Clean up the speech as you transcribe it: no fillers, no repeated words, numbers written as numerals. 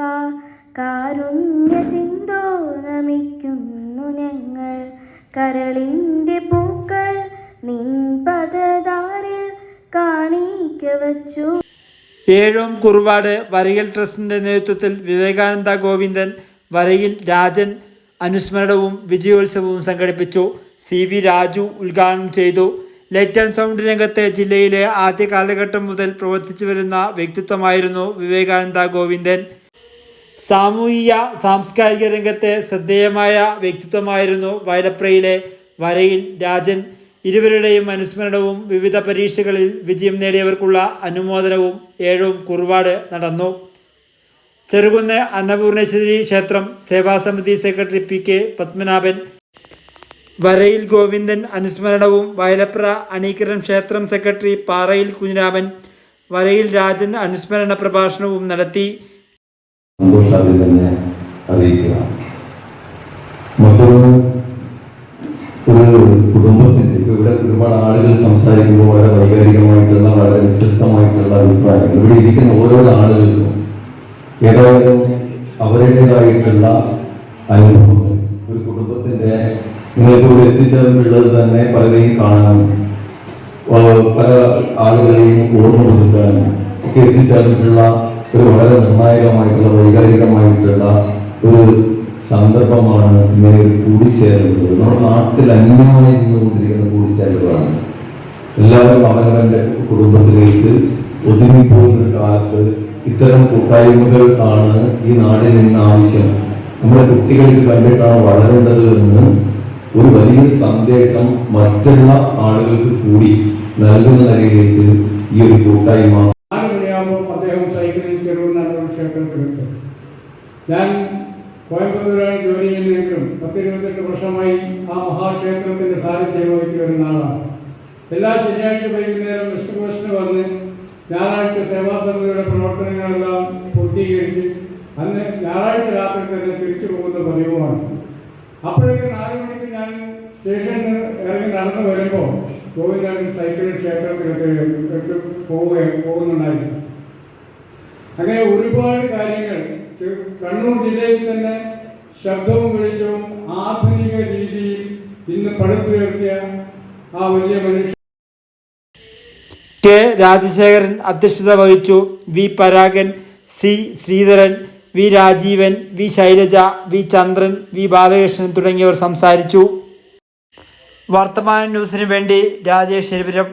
വാ കാരുണ്യ സിന്ധോ നമിക്കുന്നു ഞങ്ങൾ. കരളിൻ്റെ പൂക്കൾ നിൻ പദധാരിൽ കാണിക്ക വച്ചു. ഏഴോം കുറുവാട് വരയിൽ ട്രസ്റ്റിൻ്റെ നേതൃത്വത്തിൽ വിവേകാനന്ദ ഗോവിന്ദൻ, വരയിൽ രാജൻ അനുസ്മരണവും വിജയോത്സവവും സംഘടിപ്പിച്ചു. CV രാജു ഉദ്ഘാടനം ചെയ്തു. ലൈറ്റ് ആൻഡ് സൗണ്ട് രംഗത്തെ ജില്ലയിലെ ആദ്യ കാലഘട്ടം മുതൽ പ്രവർത്തിച്ചു വരുന്ന വ്യക്തിത്വമായിരുന്നു വിവേകാനന്ദ ഗോവിന്ദൻ. സാമൂഹിക സാംസ്കാരിക രംഗത്തെ ശ്രദ്ധേയമായ വ്യക്തിത്വമായിരുന്നു വയലപ്രയിലെ വരയിൽ രാജൻ. ഇരുവരുടെയും അനുസ്മരണവും വിവിധ പരീക്ഷകളിൽ വിജയം നേടിയവർക്കുള്ള അനുമോദനവും ഏഴോം കുറുവാട് നടന്നു. ചെറുകുന്ന് അന്നപൂർണേശ്വരി ക്ഷേത്രം സേവാസമിതി സെക്രട്ടറി PK പത്മനാഭൻ, വരയിൽ ഗോവിന്ദൻ അനുസ്മരണവും വയലപ്ര അണീക്കരം ക്ഷേത്രം സെക്രട്ടറി പാറയിൽ കുഞ്ഞിരാമൻ, വരയിൽ രാജൻ അനുസ്മരണ പ്രഭാഷണവും നടത്തി. ഒരു കുടുംബത്തിൻ്റെ ഇവിടെ ഒരുപാട് ആളുകൾ സംസാരിക്കുമ്പോൾ വളരെ വൈകാരികമായിട്ടുള്ള വളരെ വ്യത്യസ്തമായിട്ടുള്ള അഭിപ്രായങ്ങൾ ഇവിടെ ഇരിക്കുന്ന ഓരോരോ ആളുകൾക്കും ഏതായാലും അവരുടേതായിട്ടുള്ള അനുഭവങ്ങൾ ഒരു കുടുംബത്തിൻ്റെ നിങ്ങൾക്ക് ഇവിടെ എത്തിച്ചേർന്നുള്ളത് തന്നെ പലരെയും കാണാനും പല ആളുകളെയും ഓർമ്മ പുതുക്കാനും ഒക്കെ എത്തിച്ചേർന്നിട്ടുള്ള ഒരു വളരെ നിർണായകമായിട്ടുള്ള വൈകാരികമായിട്ടുള്ള ഒരു സന്ദർഭമാണ് ഇങ്ങനെ ഒരു കൂടിച്ചേരലുകൾ. നമ്മുടെ നാട്ടിൽ അന്യമായി നിന്നുകൊണ്ടിരിക്കുന്ന കൂടിച്ചേരലുകളാണ്. എല്ലാവരും അവനവൻ്റെ കുടുംബത്തിലേക്ക് ഒതുങ്ങിപ്പോകുന്ന കാലത്ത് ഇത്തരം കൂട്ടായ്മകൾ ആണ് ഈ നാടിൽ നിന്ന് ആവശ്യം. നമ്മുടെ കുട്ടികൾക്ക് കണ്ടിട്ടാണ് വളരേണ്ടത് എന്ന് ഒരു വലിയ സന്ദേശം മറ്റുള്ള ആളുകൾക്ക് കൂടി നൽകുന്ന നിലയിലേക്ക് ഈ ഒരു കൂട്ടായ്മ. അദ്ദേഹം സൈക്കിളിൽ ചെറുകുന്നൂർ ക്ഷേത്രത്തിലെത്തും. ഞാൻ കോയമ്പത്തൂരാണ് ജോലി ചെയ്യുന്നതെങ്കിലും 10-28 വർഷമായി ആ മഹാക്ഷേത്രത്തിൻ്റെ സാന്നിധ്യം വഹിച്ചു വരുന്ന ആളാണ്. എല്ലാ ശനിയാഴ്ച വൈകുന്നേരം വിഷ്ണുഭോഷന് വന്ന് ഞായറാഴ്ച സേവാസമിതിയുടെ പ്രവർത്തനങ്ങളെല്ലാം പൂർത്തീകരിച്ച് അന്ന് ഞായറാഴ്ച രാത്രി തന്നെ തിരിച്ചു പോകുന്ന പതിവുമാണ്. അപ്പോഴേക്ക് 4 മണിക്ക് ഞാൻ സ്റ്റേഷനിൽ ഇറങ്ങി നടന്നു വരുമ്പോൾ ഗോവിന്ദൻ സൈക്കിളിൽ ക്ഷേത്രത്തിലെത്തി പോകുന്നുണ്ടായിരുന്നു. അങ്ങനെ ഒരുപാട് കാര്യങ്ങൾ കണ്ണൂർ ജില്ലയിൽ തന്നെ ശബ്ദവും വെളിച്ചവും ആധുനിക രീതിയിൽ ഇന്ന് പടുത്തുയർത്തിയ ആ വലിയ മനുഷ്യൻ. K രാജശേഖരൻ അധ്യക്ഷത വഹിച്ചു. V Paragan, C Sreedharan, V Rajeevan, V Shailaja, V ചന്ദ്രൻ, V ബാലകൃഷ്ണൻ തുടങ്ങിയവർ സംസാരിച്ചു. വർത്തമാന ന്യൂസിനു വേണ്ടി രാജേഷ് എരിപുരം.